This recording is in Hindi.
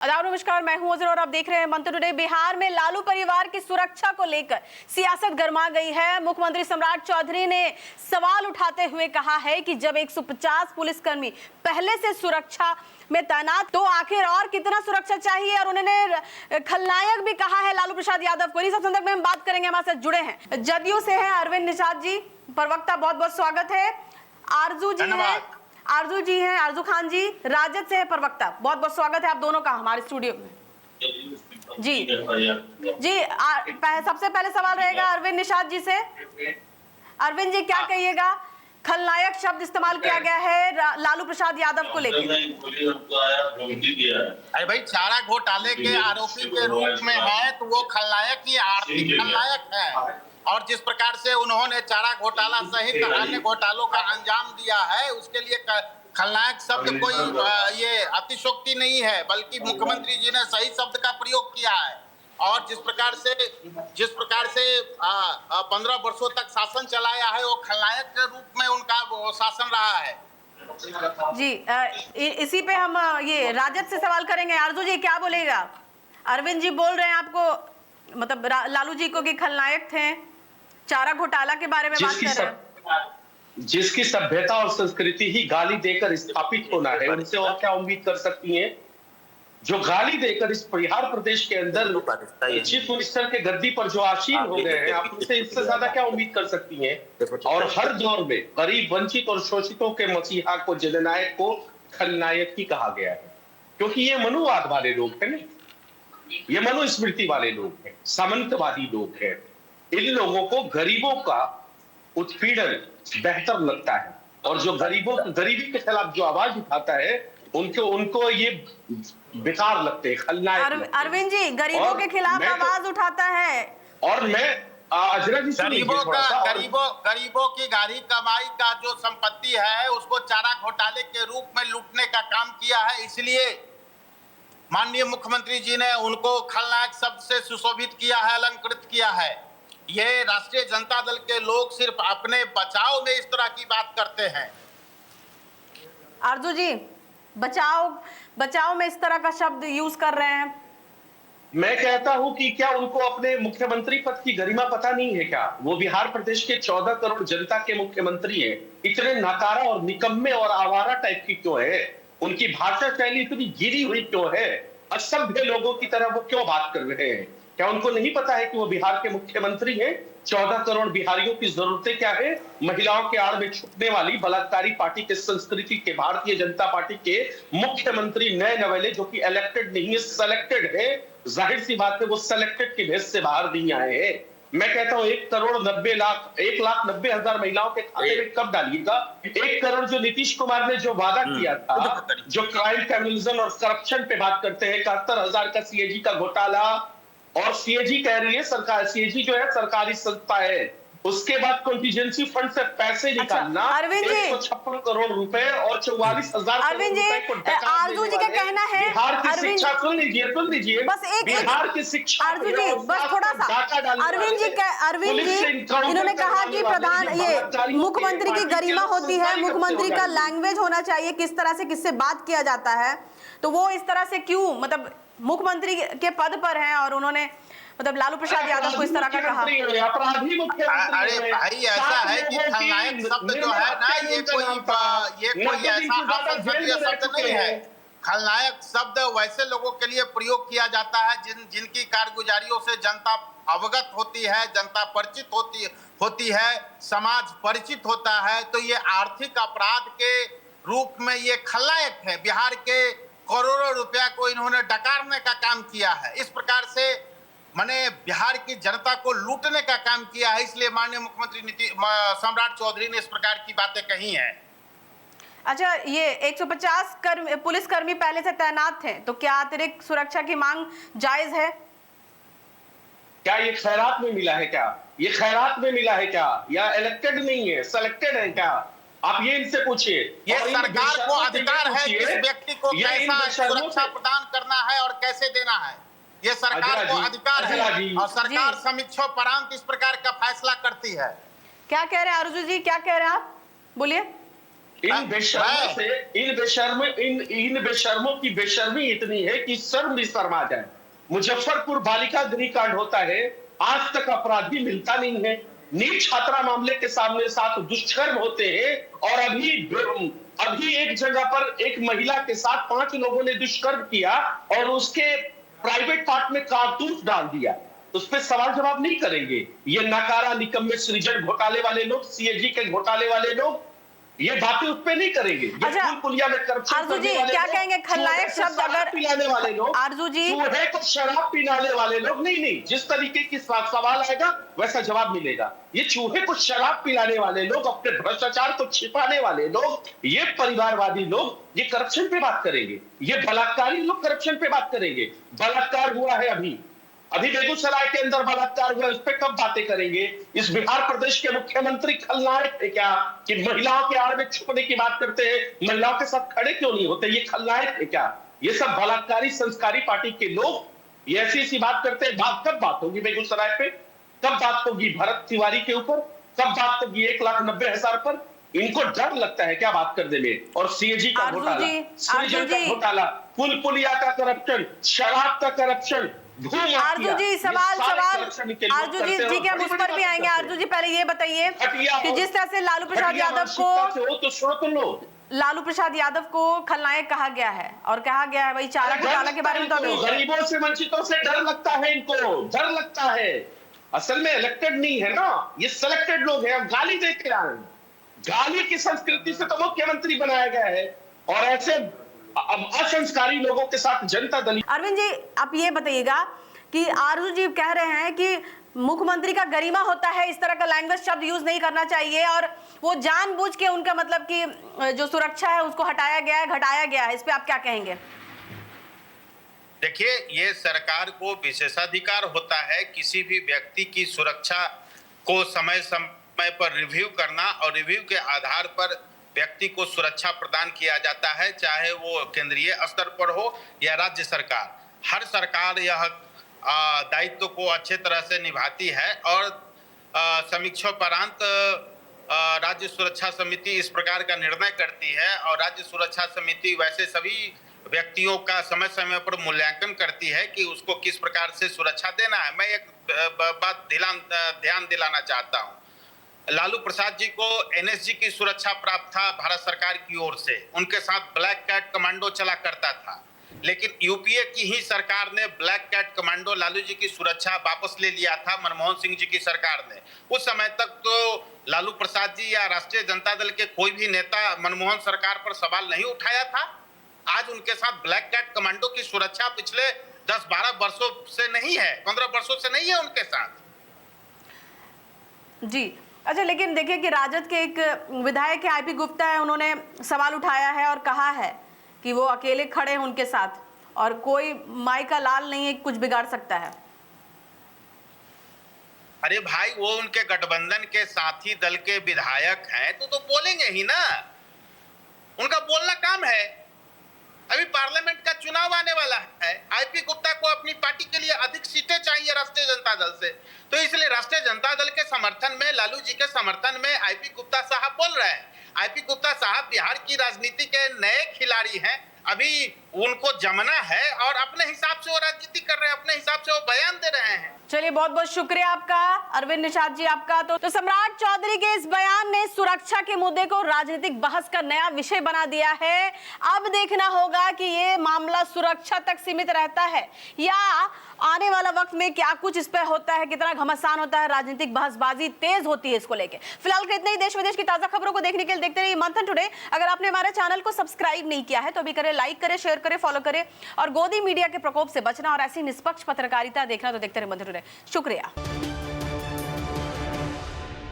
आदाब नमस्कार, मैं हूं अजर और आप देख रहे हैं मंत्र टुडे। बिहार में लालू परिवार की सुरक्षा को लेकर सियासत गर्मा गई है। मुख्यमंत्री सम्राट चौधरी ने सवाल उठाते हुए कहा है कि जब 150 पुलिसकर्मी पहले से सुरक्षा में तैनात तो आखिर और कितना सुरक्षा चाहिए। और उन्होंने खलनायक भी कहा है लालू प्रसाद यादव को। इस संदर्भ में हम बात करेंगे। हमारे साथ जुड़े हैं जदयू से हैं अरविंद निषाद जी, प्रवक्ता, बहुत बहुत स्वागत है। आरजू जी हैं, आरजू जी हैं, आरजू खान जी राजद से है प्रवक्ता, बहुत बहुत स्वागत है आप दोनों का हमारे स्टूडियो में। जी जी सबसे पहले सवाल रहेगा अरविंद निषाद जी से। अरविंद जी, क्या कहिएगा, खलनायक शब्द इस्तेमाल किया गया है लालू प्रसाद यादव को लेकर। अरे भाई, चारा घोटाले के आरोपी के रूप में है तो वो खलनायक ही आर्थिक खलनायक है। और जिस प्रकार से उन्होंने चारा घोटाला सहित अन्य घोटालों का अंजाम दिया है, उसके लिए खलनायक शब्द कोई ये अतिशोक्ति नहीं है, बल्कि मुख्यमंत्री जी ने सही शब्द का प्रयोग किया है। और जिस प्रकार से 15 वर्षों तक शासन चलाया है, वो खलनायक के रूप में उनका वो शासन रहा है। जी इसी पे हम ये राजद से सवाल करेंगे। आरजू जी, क्या बोलेगा? अरविंद जी बोल रहे हैं आपको, मतलब लालू जी को कि खलनायक थे, चारा घोटाला के बारे में बात कर रहे हैं। जिसकी सभ्यता और संस्कृति ही गाली देकर स्थापित होना है, उनसे और क्या उम्मीद कर सकती हैं? जो गाली देकर इस बिहार प्रदेश के अंदर चीफ मिनिस्टर के गद्दी पर जो आसीन हो गए हैं, आप उनसे इससे ज्यादा क्या उम्मीद कर सकती हैं? और हर दौर में गरीब, वंचित और शोषितों के मसीहा को, जननायक को खलनायक ही कहा गया है, क्योंकि ये मनुवाद वाले लोग हैं, ये मनुस्मृति वाले लोग हैं, सामंतवादी लोग हैं। इन लोगों को गरीबों का उत्पीड़न बेहतर लगता है, और जो गरीबी के खिलाफ जो आवाज उठाता है, उनको ये बेकार लगते हैं, खलनायक। अरविंद जी, गरीबों के खिलाफ आवाज उठाता है। और मैं अजरा जी, गरीबों की गाढ़ी कमाई का जो संपत्ति है, उसको चारा घोटाले के रूप में लूटने का काम किया है। इसलिए माननीय मुख्यमंत्री जी ने उनको खलनायक शब्द से सुशोभित किया है, अलंकृत किया है। ये राष्ट्रीय जनता दल के लोग सिर्फ अपने बचाव में इस तरह की बात करते हैं। आरजू जी, बचाव में इस तरह का शब्द यूज कर रहे हैं। मैं कहता हूं कि क्या उनको अपने मुख्यमंत्री पद की गरिमा पता नहीं है क्या? वो बिहार प्रदेश के 14 करोड़ जनता के मुख्यमंत्री हैं। इतने नाकारा और निकम्मे और आवारा टाइप की क्यों है? उनकी भाषा शैली इतनी गिरी हुई क्यों है? असभ्य लोगों की तरह वो क्यों बात कर रहे हैं? क्या उनको नहीं पता है कि वो बिहार के मुख्यमंत्री हैं? 14 करोड़ बिहारियों की जरूरतें क्या है? महिलाओं के आड़ में छुपने वाली बलात्कारी पार्टी के संस्कृति के भारतीय जनता पार्टी के मुख्यमंत्री नए नवेले, जो कि इलेक्टेड नहीं है, सेलेक्टेड है। जाहिर सी बात है वो सेलेक्टेड की भेद से बाहर नहीं आए हैं। मैं कहता हूं 1,90,00,000 महिलाओं के खाते में कब डालिएगा? 1 करोड़ जो नीतीश कुमार ने जो वादा किया था, जो क्राइम, क्रिमिनलिज्म और करप्शन पे बात करते हैं, 71,000 का सीएजी का घोटाला, और सीएजी कह रही है सरकार, सीएजी जो है सरकारी संस्था है, उसके बाद कॉन्टिजेंसी फंड से पैसे निकालना, 156 करोड़ रुपए और 44,000 अरविंद जी, आरजू जी का कहना है, बिहार की शिक्षा, सुन लीजिए बस बिहार की शिक्षा, आरजू जी बस थोड़ा सा, अरविंद जी इन्होंने कहा कि प्रधान ये मुख्यमंत्री की गरिमा होती है, मुख्यमंत्री का लैंग्वेज होना चाहिए, किस तरह से किससे बात किया जाता है, तो वो इस तरह से क्यों, मतलब मुख्यमंत्री के पद पर हैं और उन्होंने मतलब लालू प्रसाद यादव को इस तरह का कहा। अरे भाई, ऐसा है कि खलनायक शब्द जो है ना, ये कोई ऐसा असंसदीय शब्द नहीं है। खलनायक शब्द वैसे लोगों के लिए प्रयोग किया जाता है जिनकी कारगुजारियों से जनता अवगत होती है, जनता परिचित होती है, समाज परिचित होता है। तो ये आर्थिक अपराध के रूप में ये खलनायक है। बिहार के करोड़ों रुपया को इन्होंने डकारने का काम किया है। इस प्रकार से मैंने बिहार की जनता को लूटने का काम किया है। इसलिए माननीय मुख्यमंत्री सम्राट चौधरी ने इस प्रकार की बातें कही हैं। अच्छा, ये 150 पुलिसकर्मी पहले से तैनात थे, तो क्या अतिरिक्त सुरक्षा की मांग जायज है? क्या ये खैरात में मिला है क्या? ये खैरात में मिला है क्या? या इलेक्टेड नहीं है, सेलेक्टेड है क्या? आप ये इनसे पूछिए। ये सरकार को अधिकार है किस व्यक्ति को कैसा सुरक्षा प्रदान करना है और कैसे देना है। ये सरकार को अधिकार है और सरकार समीक्षोपरांत इस प्रकार का फैसला करती है। क्या कह रहे हैं आरजू जी, क्या कह रहे हैं आप? बोलिए। इन बेशर्मों की बेशर्मी इतनी है कि शर्म शर्मा जाए। मुजफ्फरपुर बालिका गृह कांड होता है, आज तक अपराधी मिलता नहीं है। नीट छात्रा मामले के सामने साथ दुष्कर्म होते हैं और अभी एक जगह पर एक महिला के साथ 5 लोगों ने दुष्कर्म किया और उसके प्राइवेट पार्ट में कारतूस डाल दिया। उस पर सवाल जवाब नहीं करेंगे। ये नकारा निकम्मे सृजन घोटाले वाले लोग, सीएजी के घोटाले वाले लोग, ये बातें उस पे नहीं करेंगे। अच्छा, पुलिया में करप्शन आरजू जी क्या कहेंगे? खलनायक शब्द अगर पिलाने वाले लोग, आरजू जी चूहे को शराब पिलाने वाले लोग, नहीं, जिस तरीके की सवाल आएगा वैसा जवाब मिलेगा। ये चूहे को शराब पिलाने वाले लोग, अपने भ्रष्टाचार को छिपाने वाले लोग, ये परिवारवादी लोग, ये करप्शन पे बात करेंगे। ये बलात्कारी लोग करप्शन पे बात करेंगे। बलात्कार हुआ है अभी बेगूसराय के अंदर बलात्कार हुआ, इस पे कब बातें करेंगे? इस बिहार प्रदेश के मुख्यमंत्री खलनायक थे क्या कि महिलाओं के आड़ में छुपने की बात करते हैं? महिलाओं के साथ खड़े क्यों नहीं होते? ये खलनायक थे क्या? ये सब बलात्कारी संस्कारी पार्टी के लोग ये ऐसी बात करते हैं। कब बात होगी बेगूसराय पे? कब बात होगी भरत तिवारी के ऊपर? कब बात होगी 1,90,000 पर? इनको डर लगता है क्या बात करने में? और सीएजी का घोटाला, पुलिया का करप्शन, शराब का करप्शन, आरजू जी सवाल आरजू जी ठीक है, हम उस पर भी आएंगे। आरजू जी पहले ये बताइए कि जिस तरह से लालू प्रसाद यादव को खलनायक कहा गया है और कहा गया है, वही चारा घोटाला के बारे में तो अभी गरीबों से वंचितों से डर लगता है, इनको डर लगता है। असल में इलेक्टेड नहीं है ना, ये सिलेक्टेड लोग हैं। गाली देते आ रहे हैं, गाली की संस्कृति से तो मुख्यमंत्री बनाया गया है और ऐसे असंस्कारी लोगों के साथ जनता दल। अरविंद जी आप ये बताइएगा कि आरजू जी कह रहे हैं कि मुख्यमंत्री का गरिमा होता है, इस तरह का लैंग्वेज शब्द यूज नहीं करना चाहिए और वो जानबूझ के उनका मतलब कि जो सुरक्षा है उसको हटाया गया है, घटाया गया है, इस पे आप क्या कहेंगे? देखिए, ये सरकार को विशेषाधिकार होता है किसी भी व्यक्ति की सुरक्षा को समय समय पर रिव्यू करना और रिव्यू के आधार पर व्यक्ति को सुरक्षा प्रदान किया जाता है, चाहे वो केंद्रीय स्तर पर हो या राज्य सरकार। हर सरकार यह दायित्व को अच्छे तरह से निभाती है और समीक्षोपरांत राज्य सुरक्षा समिति इस प्रकार का निर्णय करती है और राज्य सुरक्षा समिति वैसे सभी व्यक्तियों का समय समय पर मूल्यांकन करती है कि उसको किस प्रकार से सुरक्षा देना है। मैं एक बात ध्यान दिलाना चाहता हूँ, लालू प्रसाद जी को एनएसजी की सुरक्षा प्राप्त था भारत सरकार की ओर से, उनके साथ ब्लैक कैट कमांडो चला करता था, लेकिन यूपीए की ही सरकार ने black cat commando Lalu ji की सुरक्षा वापस ले लिया था मनमोहन सिंह जी की सरकार ने। उस समय तक तो लालू प्रसाद जी या राष्ट्रीय जनता दल के कोई भी नेता मनमोहन सरकार पर सवाल नहीं उठाया था। आज उनके साथ ब्लैक कैट कमांडो की सुरक्षा पिछले 10-12 वर्षों से नहीं है, 15 वर्षों से नहीं है उनके साथ जी। अच्छा, लेकिन देखिए कि राजद के एक विधायक है आईपी गुप्ता है, उन्होंने सवाल उठाया है और कहा है कि वो अकेले खड़े हैं उनके साथ और कोई माई का लाल नहीं है कुछ बिगाड़ सकता है। अरे भाई, वो उनके गठबंधन के साथी दल के विधायक हैं तो बोलेंगे ही ना, उनका बोलना काम है। अभी पार्लियामेंट का चुनाव आने वाला है, आईपी गुप्ता को अपनी पार्टी के लिए अधिक सीटें चाहिए राष्ट्रीय जनता दल से, तो इसलिए राष्ट्रीय जनता दल के समर्थन में, लालू जी के समर्थन में आईपी गुप्ता साहब बोल रहे हैं। आईपी गुप्ता साहब बिहार की राजनीति के नए खिलाड़ी हैं, अभी उनको जमना है और अपने हिसाब से वो राजनीति कर रहे हैं, अपने हिसाब से वो बयान दे रहे हैं। चलिए, बहुत बहुत शुक्रिया आपका अरविंद निषाद जी आपका। तो सम्राट चौधरी के इस बयान ने सुरक्षा के मुद्दे को राजनीतिक बहस का नया विषय बना दिया है। अब देखना होगा कि ये मामला सुरक्षा तक सीमित रहता है या आने वाला वक्त में क्या कुछ इस पर होता है, कितना घमासान होता है, राजनीतिक बहसबाजी तेज होती है इसको लेके। फिलहाल के इतने ही देश विदेश की ताजा खबरों को देखने के लिए देखते रहिए मंथन टुडे। अगर आपने हमारे चैनल को सब्सक्राइब नहीं किया है तो अभी करें, लाइक करें, शेयर करें, फॉलो करें और गोदी मीडिया के प्रकोप से बचना और ऐसी निष्पक्ष पत्रकारिता देखना तो देखते रहिए मंथन टुडे। शुक्रिया।